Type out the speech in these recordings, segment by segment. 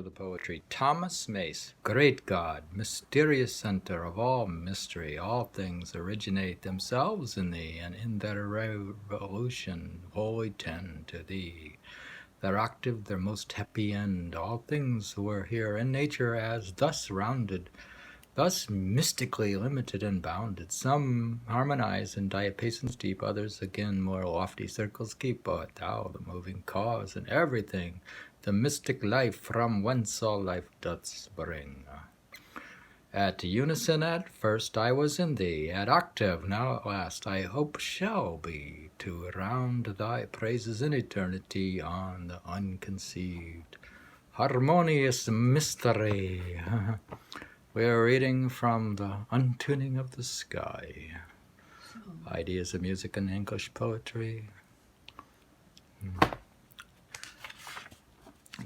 of the poetry. Thomas Mace, great God, mysterious center of all mystery, all things originate themselves in thee, and in their revolution wholly tend to thee. Their octave, their most happy end, all things were here in nature as thus rounded, thus mystically limited and bounded. Some harmonize in diapasons deep, others again more lofty circles keep. But thou, the moving cause in everything, the mystic life from whence all life doth spring. At unison at first I was in thee, at octave now at last I hope shall be, to round thy praises in eternity on the unconceived harmonious mystery. We are reading from the Untuning of the Sky, Ideas of Music and English Poetry.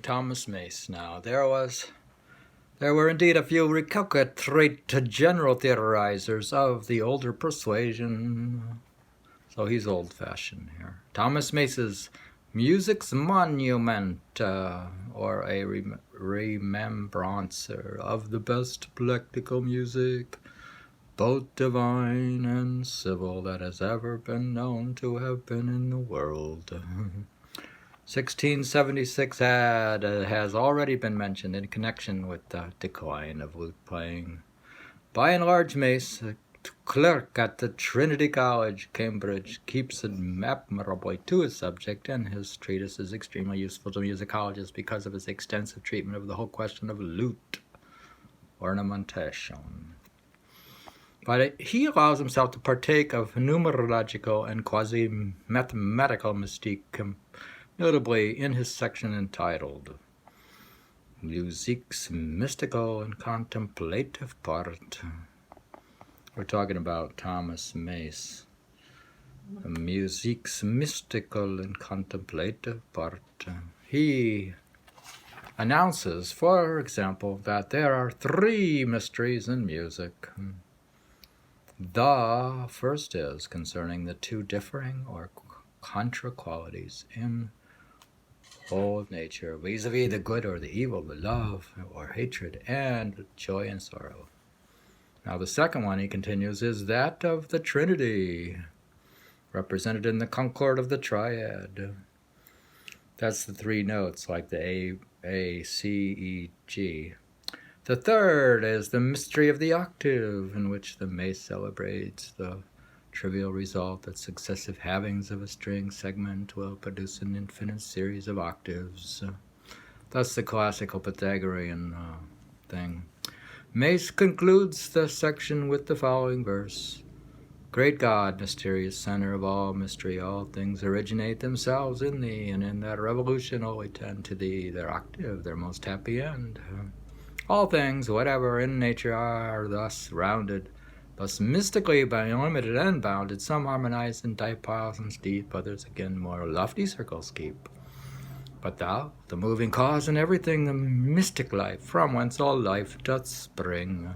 Thomas Mace. Now, there were indeed a few recalcitrant general theorizers of the older persuasion. So he's old-fashioned here. Thomas Mace's Musick's monument, or a remembrance of the best practical music, both divine and civil, that has ever been known to have been in the world. 1676 has already been mentioned in connection with the decline of lute playing. By and large, Mace, clerk at the Trinity College, Cambridge, keeps admirably to his subject, and his treatise is extremely useful to musicologists because of his extensive treatment of the whole question of lute ornamentation. But he allows himself to partake of numerological and quasi-mathematical mystique, notably in his section entitled Music's Mystical and Contemplative Part. We're talking about Thomas Mace. Music's mystical and contemplative part. He announces, for example, that there are 3 mysteries in music. The first is concerning the 2 differing or contra qualities in whole of nature, vis-a-vis the good or the evil, the love or hatred, and joy and sorrow. Now the second one, he continues, is that of the Trinity, represented in the concord of the triad. That's the 3 notes, like the A, C, E, G. The third is the mystery of the octave, in which the Mace celebrates the trivial result that successive halvings of a string segment will produce an infinite series of octaves. Thus the classical Pythagorean thing. Mace concludes the section with the following verse. Great God, mysterious center of all mystery, all things originate themselves in thee, and in that revolution only tend to thee, their octave, their most happy end. All things, whatever in nature, are thus rounded, thus mystically limited and bounded, some harmonized in diapasons deep, others again more lofty circles keep. But thou, the moving cause in everything, the mystic life, from whence all life doth spring,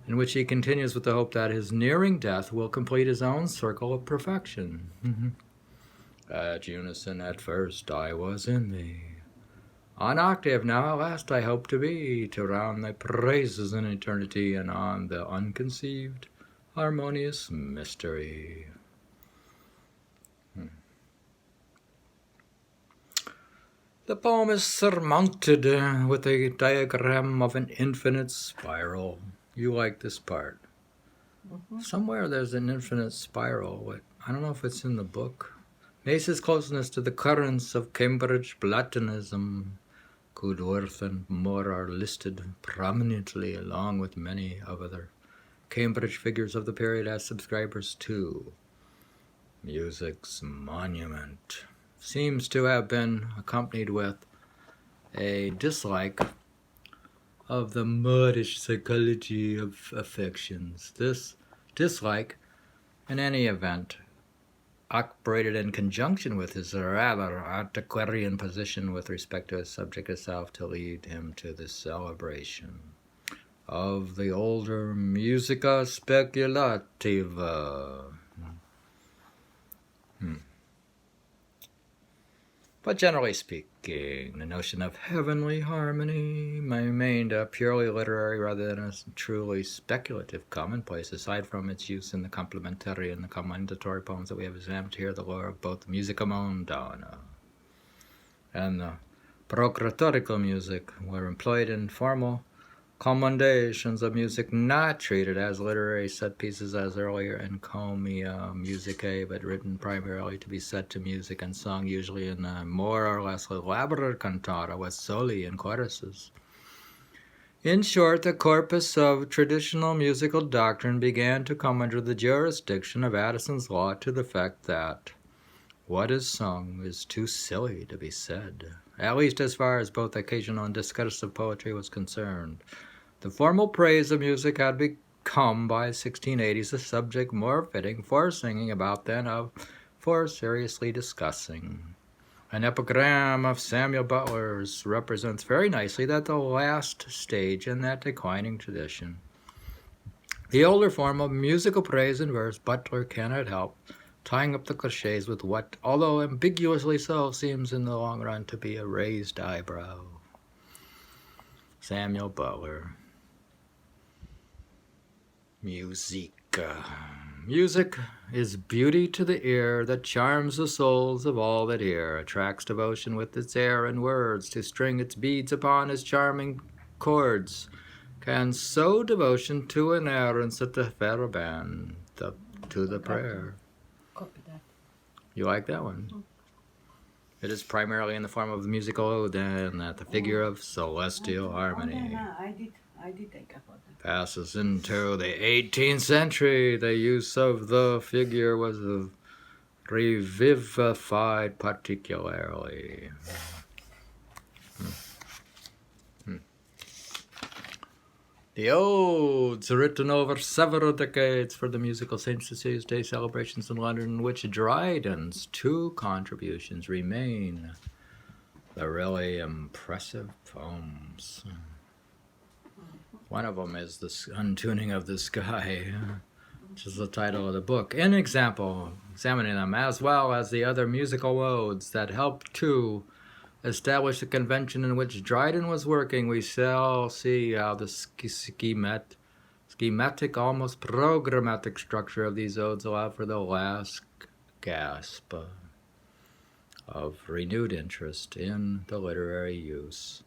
in which he continues with the hope that his nearing death will complete his own circle of perfection. At unison at first I was in thee. On octave now at last I hope to be, to round thy praises in eternity, and on the unconceived harmonious mystery. The poem is surmounted with a diagram of an infinite spiral. You like this part. Somewhere there's an infinite spiral. I don't know if it's in the book. Mace's closeness to the currents of Cambridge Platonism, Goodworth and Moore are listed prominently along with many of other Cambridge figures of the period as subscribers to Musick's monument. Seems to have been accompanied with a dislike of the modish psychology of affections. This dislike, in any event, operated in conjunction with his rather antiquarian position with respect to his subject itself to lead him to the celebration of the older musica speculativa. But generally speaking, the notion of heavenly harmony remained a purely literary rather than a truly speculative commonplace, aside from its use in the complementary and the commendatory poems that we have examined here. The lore of both the musica mondana and the procuratorical music were employed in formal commendations of music not treated as literary set pieces as earlier encomia musicae, but written primarily to be set to music and sung usually in a more or less elaborate cantata with soli and choruses. In short, the corpus of traditional musical doctrine began to come under the jurisdiction of Addison's law to the effect that what is sung is too silly to be said, at least as far as both occasional and discursive poetry was concerned. The formal praise of music had become, by 1680s, a subject more fitting for singing about than for seriously discussing. An epigram of Samuel Butler's represents very nicely the last stage in that declining tradition. The older form of musical praise in verse, Butler cannot help tying up the cliches with what, although ambiguously so, seems in the long run to be a raised eyebrow. Samuel Butler. Music. Music is beauty to the ear that charms the souls of all that hear, attracts devotion with its air and words, to string its beads upon its charming chords, can sow devotion to an errands at the Faraban, to the prayer. Copy that. You like that one? It is primarily in the form of the musical ode, and that the figure of celestial harmony. I did think about that. Passes into the 18th century. The use of the figure was revivified particularly. The odes, written over several decades for the musical St. Cecilia's Day celebrations in London, in which Dryden's 2 contributions remain the really impressive poems. One of them is the Untuning of the Sky, which is the title of the book. In example, examining them, as well as the other musical odes that helped to establish the convention in which Dryden was working, we shall see how the schematic, almost programmatic structure of these odes allow for the last gasp of renewed interest in the literary use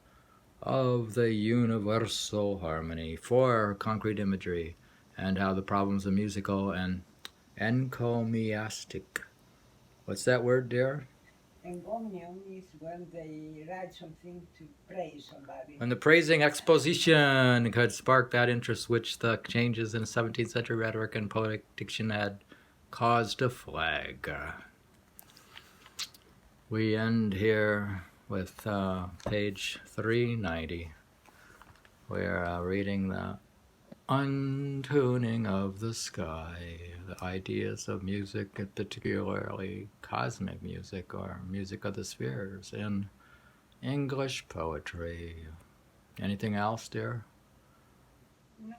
of the universal harmony for concrete imagery, and how the problems of musical and encomiastic. What's that word, dear? Encomium is when they write something to praise somebody. When the praising exposition could spark that interest which the changes in 17th century rhetoric and poetic diction had caused to flag. We end here with page 390. We're reading the Untuning of the Sky, the ideas of music, particularly cosmic music or music of the spheres in English poetry. Anything else, dear? No.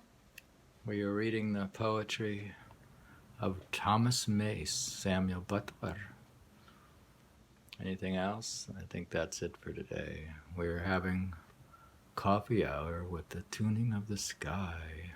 We are reading the poetry of Thomas Mace, Samuel Butler. Anything else? I think that's it for today. We're having coffee hour with the tuning of the sky.